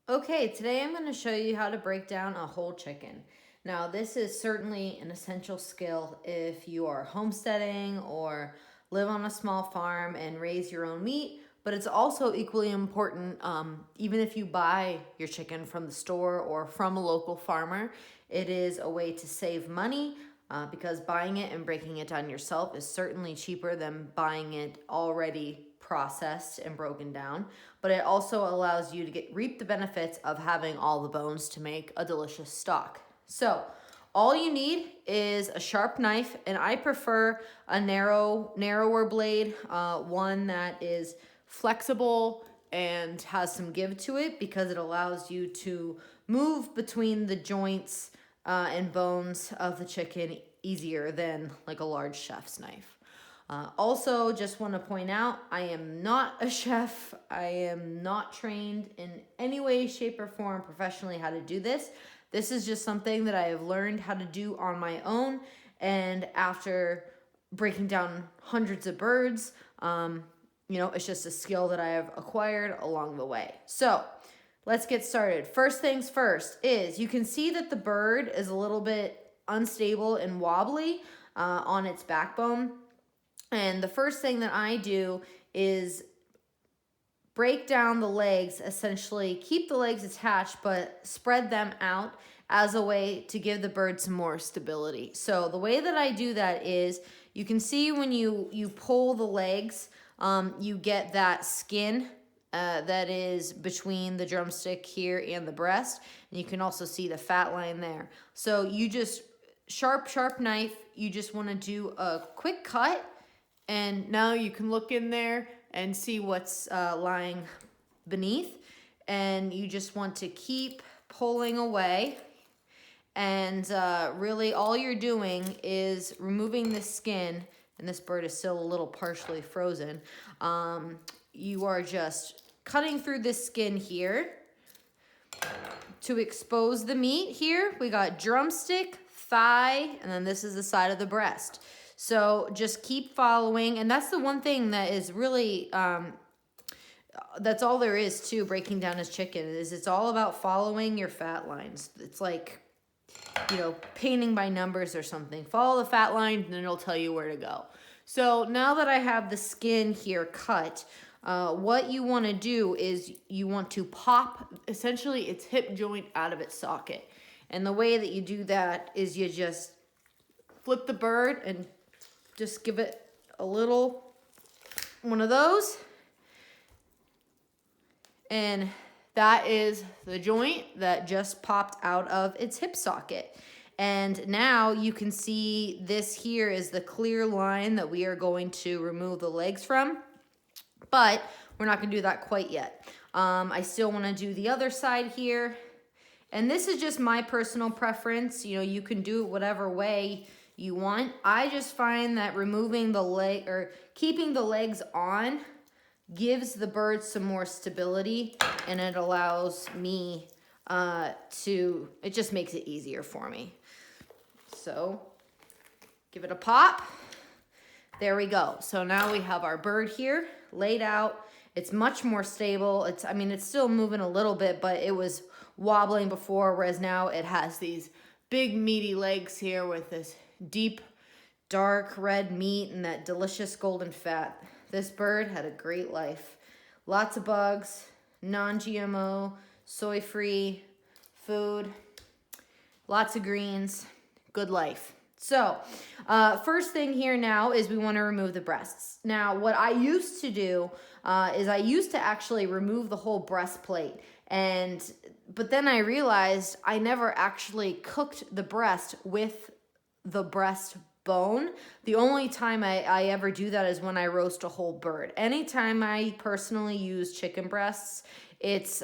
Okay, today I'm going to show you how to break down a whole chicken. Now, this is certainly an essential skill if you are homesteading or live on a small farm and raise your own meat, but it's also equally important even if you buy your chicken from the store or from a local farmer. It is a way to save money because buying it and breaking it down yourself is certainly cheaper than buying it already processed and broken down, but it also allows you to reap the benefits of having all the bones to make a delicious stock. So all you need is a sharp knife, and I prefer a narrower blade, one that is flexible and has some give to it because it allows you to move between the joints and bones of the chicken easier than like a large chef's knife. Also, just want to point out, I am not a chef. I am not trained in any way, shape, or form professionally how to do this. This is just something that I have learned how to do on my own. And after breaking down hundreds of birds, it's just a skill that I have acquired along the way. So let's get started. First things first is you can see that the bird is a little bit unstable and wobbly on its backbone. And the first thing that I do is break down the legs, essentially keep the legs attached, but spread them out as a way to give the bird some more stability. So the way that I do that is you can see when you pull the legs, you get that skin that is between the drumstick here and the breast. And you can also see the fat line there. So you just, sharp knife, you just want to do a quick cut. And now you can look in there and see what's lying beneath. And you just want to keep pulling away. And really all you're doing is removing the skin. And this bird is still a little partially frozen. You are just cutting through this skin here to expose the meat here. We got drumstick, thigh, and then this is the side of the breast. So just keep following, and that's the one thing that is really, that's all there is to breaking down his chicken, is it's all about following your fat lines. It's like, painting by numbers or something. Follow the fat line, and it'll tell you where to go. So now that I have the skin here cut, what you want to do is you want to pop, essentially, its hip joint out of its socket. And the way that you do that is you just flip the bird and just give it a little one of those. And that is the joint that just popped out of its hip socket. And now you can see this here is the clear line that we are going to remove the legs from. But we're not going to do that quite yet. I still want to do the other side here. And this is just my personal preference. You can do it whatever way you want. I just find that removing the leg or keeping the legs on gives the bird some more stability, and it allows me it just makes it easier for me. So give it a pop. There we go. So now we have our bird here laid out. It's much more stable. It's still moving a little bit, but it was wobbling before, whereas now it has these big meaty legs here with this deep, dark red meat and that delicious golden fat. This bird had a great life. Lots of bugs, non-GMO, soy-free food, lots of greens, good life. So, first thing here now is we want to remove the breasts. Now, what I used to do is I used to actually remove the whole breastplate. But then I realized I never actually cooked the breast with the breast bone. The only time I ever do that is when I roast a whole bird. Anytime I personally use chicken breasts, it's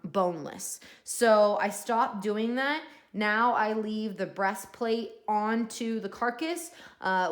boneless. So I stopped doing that. Now I leave the breastplate onto the carcass,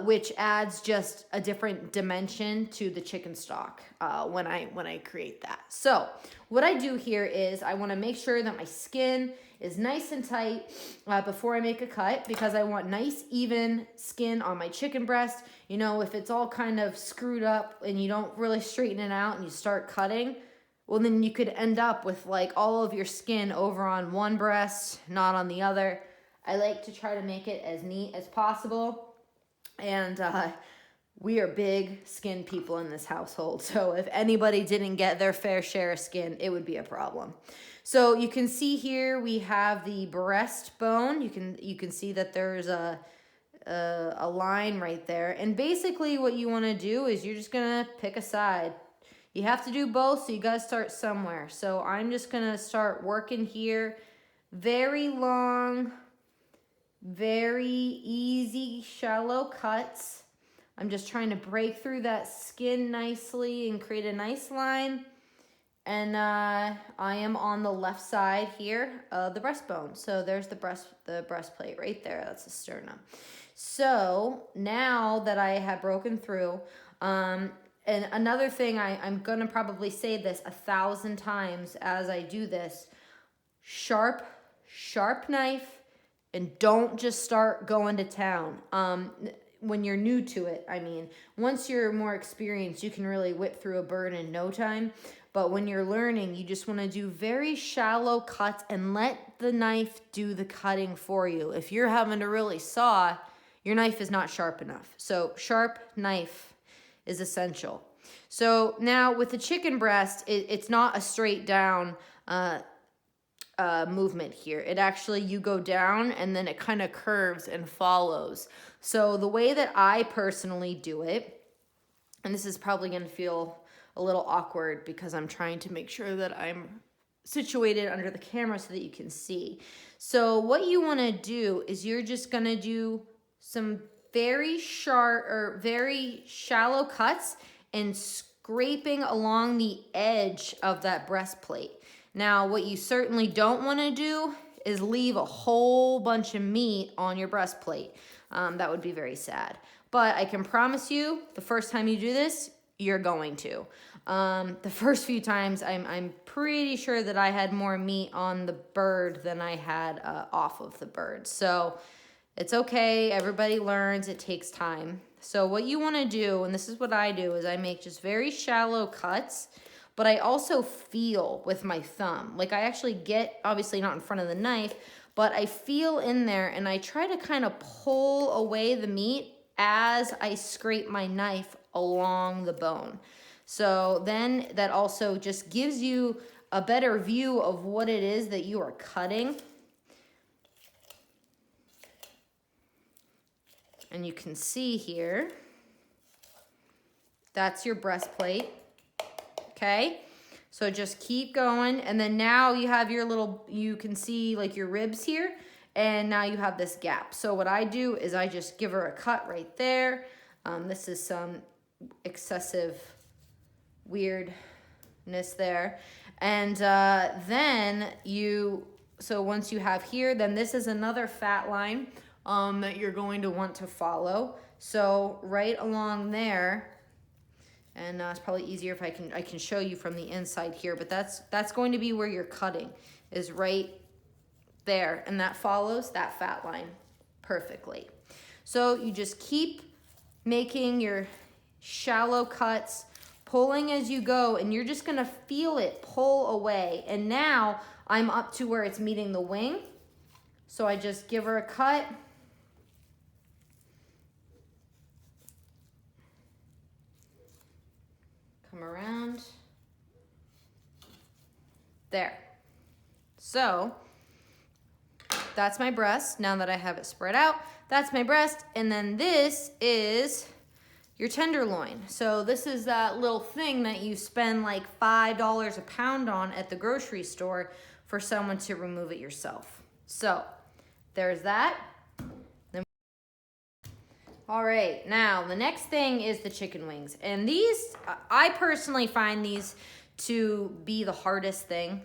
which adds just a different dimension to the chicken stock when I create that. So what I do here is I want to make sure that my skin is nice and tight before I make a cut, because I want nice even skin on my chicken breast. If it's all kind of screwed up and you don't really straighten it out and you start cutting, well, then you could end up with like all of your skin over on one breast, not on the other. I like to try to make it as neat as possible. And we are big skin people in this household. So if anybody didn't get their fair share of skin, it would be a problem. So you can see here we have the breastbone. You can see that there's a line right there. And basically what you want to do is you're just going to pick a side. You have to do both, so you got to start somewhere. So I'm just going to start working here. Very long, very easy, shallow cuts. I'm just trying to break through that skin nicely and create a nice line. And I am on the left side here of the breastbone. So there's the breastplate right there. That's the sternum. So now that I have broken through, and another thing, I'm going to probably say this 1,000 times as I do this, sharp knife, and don't just start going to town. When you're new to it, I mean, once you're more experienced, you can really whip through a bird in no time. But when you're learning, you just want to do very shallow cuts and let the knife do the cutting for you. If you're having to really saw, your knife is not sharp enough. So sharp knife is essential. So now with the chicken breast, it's not a straight down movement here. It actually, you go down and then it kind of curves and follows. So the way that I personally do it, and this is probably going to feel a little awkward because I'm trying to make sure that I'm situated under the camera so that you can see. So what you want to do is you're just going to do some very sharp or very shallow cuts and scraping along the edge of that breastplate. Now, what you certainly don't want to do is leave a whole bunch of meat on your breastplate. That would be very sad. But I can promise you, the first time you do this, you're going to. The first few times, I'm pretty sure that I had more meat on the bird than I had off of the bird. So it's okay. Everybody learns. It takes time. So what you want to do, and this is what I do, is I make just very shallow cuts, but I also feel with my thumb. Like I actually get, obviously not in front of the knife, but I feel in there and I try to kind of pull away the meat as I scrape my knife along the bone. So then that also just gives you a better view of what it is that you are cutting. And you can see here, that's your breastplate. Okay, so just keep going. And then now you have your little, you can see like your ribs here. And now you have this gap. So what I do is I just give her a cut right there. This is some excessive weirdness there. And then so once you have here, then this is another fat line that you're going to want to follow. So right along there, and it's probably easier if I can show you from the inside here, but that's going to be where you're cutting, is right there, and that follows that fat line perfectly. So you just keep making your shallow cuts, pulling as you go, and you're just gonna feel it pull away. And now I'm up to where it's meeting the wing. So I just give her a cut. Come around. There. So that's my breast. Now that I have it spread out, that's my breast. And then this is your tenderloin. So this is that little thing that you spend like $5 a pound on at the grocery store for someone to remove it yourself. So there's that. All right, now the next thing is the chicken wings. And these, I personally find these to be the hardest thing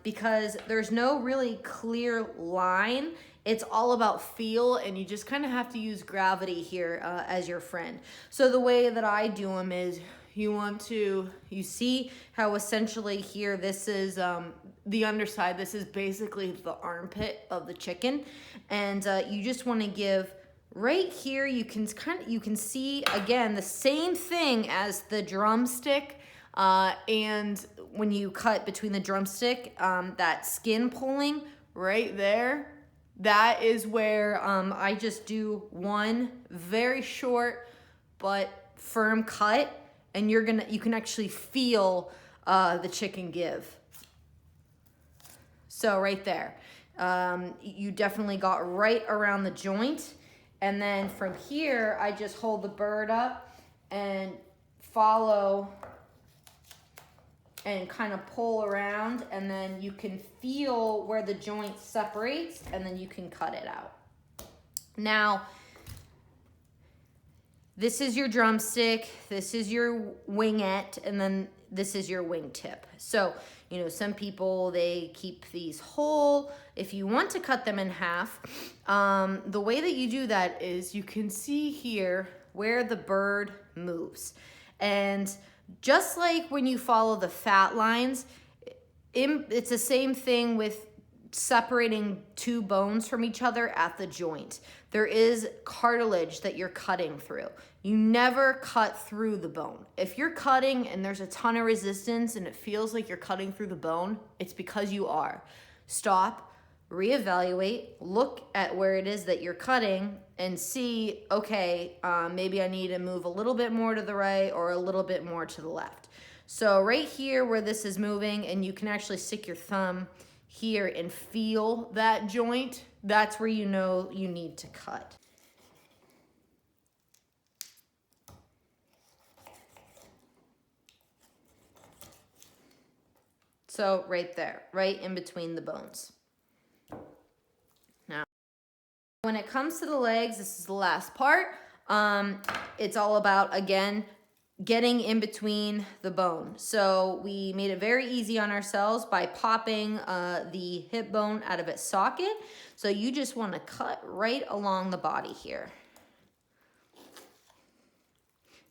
because there's no really clear line. It's all about feel, and you just kind of have to use gravity here as your friend. So the way that I do them is you see how essentially here this is the underside. This is basically the armpit of the chicken, and you just want to give right here. You can see again the same thing as the drumstick. And when you cut between the drumstick, that skin pulling right there, that is where I just do one very short but firm cut, and you can actually feel the chicken give. So right there, you definitely got right around the joint. And then from here, I just hold the bird up and follow and kind of pull around, and then you can feel where the joint separates, and then you can cut it out. Now, this is your drumstick, this is your wingette, and then this is your wingtip. So, you know, some people, they keep these whole. If you want to cut them in half, the way that you do that is you can see here where the bird moves. And just like when you follow the fat lines, it's the same thing with separating two bones from each other at the joint. There is cartilage that you're cutting through. You never cut through the bone. If you're cutting and there's a ton of resistance and it feels like you're cutting through the bone, it's because you are. Stop, reevaluate, look at where it is that you're cutting and see, okay, maybe I need to move a little bit more to the right or a little bit more to the left. So right here where this is moving, and you can actually stick your thumb here and feel that joint, that's where you know you need to cut. So right there, right in between the bones. Now, when it comes to the legs, this is the last part. It's all about, again, getting in between the bone. So we made it very easy on ourselves by popping the hip bone out of its socket. So you just want to cut right along the body here.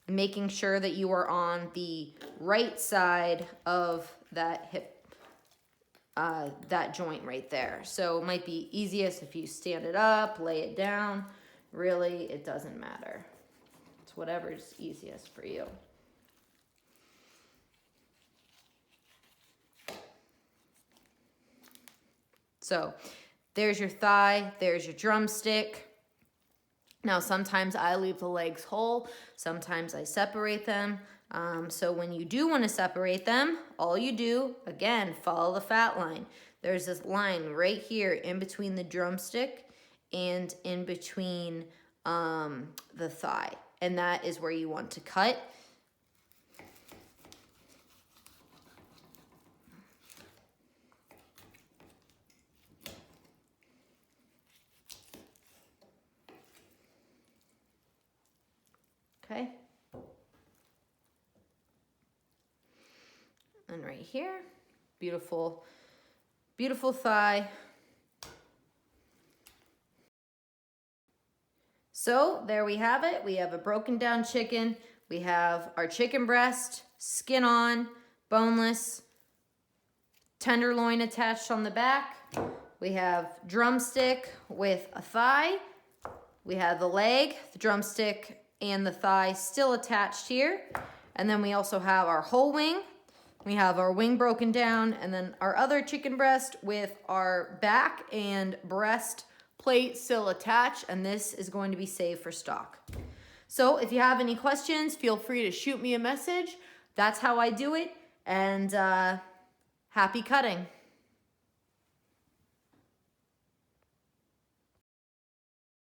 Making sure that you are on the right side of that hip, that joint right there. So it might be easiest if you stand it up, lay it down. Really, it doesn't matter. It's whatever's easiest for you. So there's your thigh, there's your drumstick. Now, sometimes I leave the legs whole, sometimes I separate them. So when you do want to separate them, all you do, again, follow the fat line. There's this line right here in between the drumstick and in between the thigh. And that is where you want to cut. Okay. And right here, beautiful, beautiful thigh. So there we have it. We have a broken down chicken. We have our chicken breast, skin on, boneless, tenderloin attached on the back. We have drumstick with a thigh. We have the leg, the drumstick, and the thigh still attached here. And then we also have our whole wing. We have our wing broken down, and then our other chicken breast with our back and breast plate still attached, and this is going to be saved for stock. So if you have any questions, feel free to shoot me a message. That's how I do it, and happy cutting.